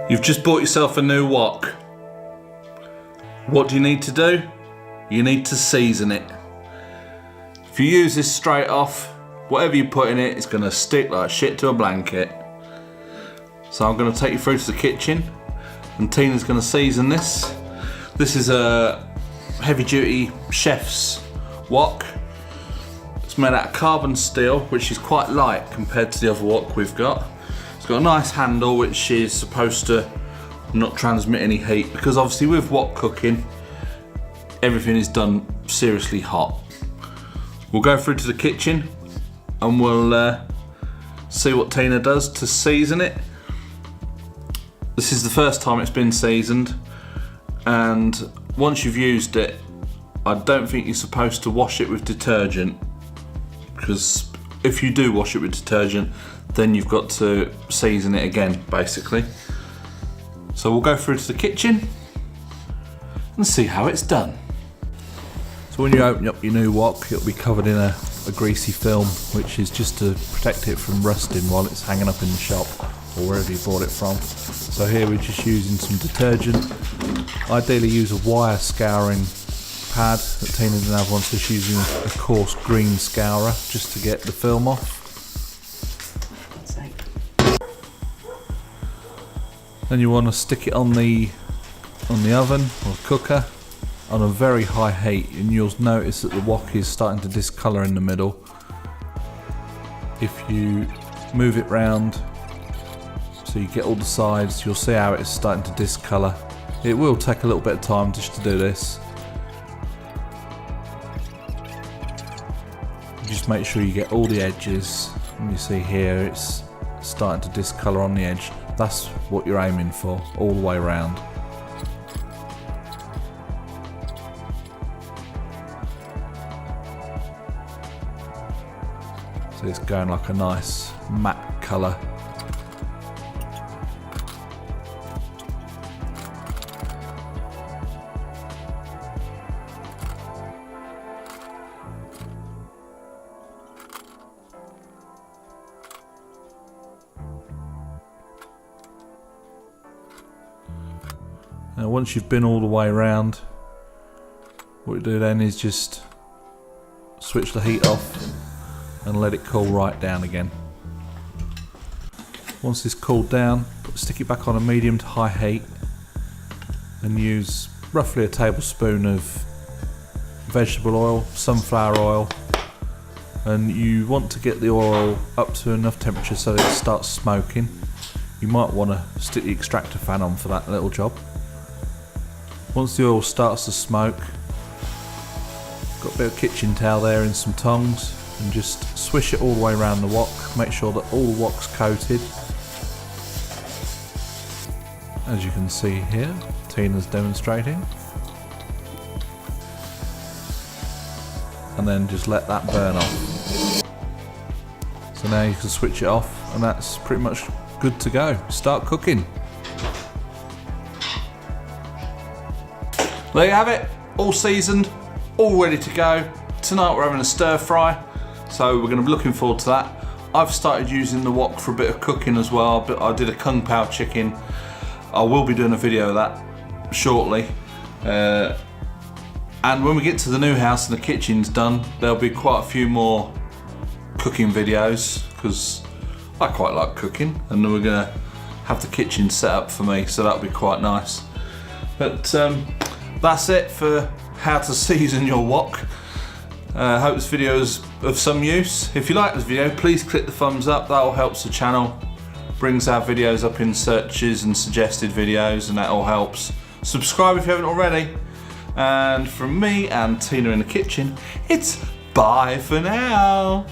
You've just bought yourself a new wok. What do you need to do? You need to season it. If you use this straight off, whatever you put in it, it's going to stick like shit to a blanket. So I'm going to take you through to the kitchen and Tina's going to season this. This is a heavy duty chef's wok. It's made out of carbon steel, which is quite light compared to the other wok we've got. It's got a nice handle which is supposed to not transmit any heat, because obviously with wok cooking everything is done seriously hot. We'll go through to the kitchen and we'll see what Tina does to season it. This is the first time it's been seasoned, and once you've used it, I don't think you're supposed to wash it with detergent, because if you do wash it with detergent, then you've got to season it again, basically. So we'll go through to the kitchen and see how it's done. So when you open up your new wok, it'll be covered in a greasy film, which is just to protect it from rusting while it's hanging up in the shop or wherever you bought it from. So here we're just using some detergent. Ideally use a wire scouring pad, that Tina didn't have one, so she's using a coarse green scourer just to get the film off. Then you want to stick it on the oven or cooker on a very high heat, and you'll notice that the wok is starting to discolour in the middle. If you move it round so you get all the sides, you'll see how it's starting to discolour. It will take a little bit of time just to do this. Just make sure you get all the edges, and you see here it's starting to discolour on the edge. That's what you're aiming for, all the way around. So it's going like a nice matte colour. Now once you've been all the way around, what you do then is just switch the heat off and let it cool right down again. Once it's cooled down, stick it back on a medium to high heat and use roughly a tablespoon of vegetable oil, sunflower oil, and you want to get the oil up to enough temperature so that it starts smoking. You might want to stick the extractor fan on for that little job. Once the oil starts to smoke, got a bit of kitchen towel there and some tongs, and just swish it all the way around the wok. Make sure that all the wok's coated. As you can see here, Tina's demonstrating. And then just let that burn off. So now you can switch it off, and that's pretty much good to go. Start cooking. There you have it, all seasoned, all ready to go. Tonight we're having a stir fry, so we're going to be looking forward to that. I've started using the wok for a bit of cooking as well, but I did a kung pao chicken. I will be doing a video of that shortly. And when we get to the new house and the kitchen's done, there'll be quite a few more cooking videos, because I quite like cooking, and then we're going to have the kitchen set up for me, so that'll be quite nice. But that's it for how to season your wok. I hope this video is of some use. If you like this video, please click the thumbs up. That all helps the channel, brings our videos up in searches and suggested videos, and that all helps. Subscribe if you haven't already. And from me and Tina in the kitchen, it's bye for now.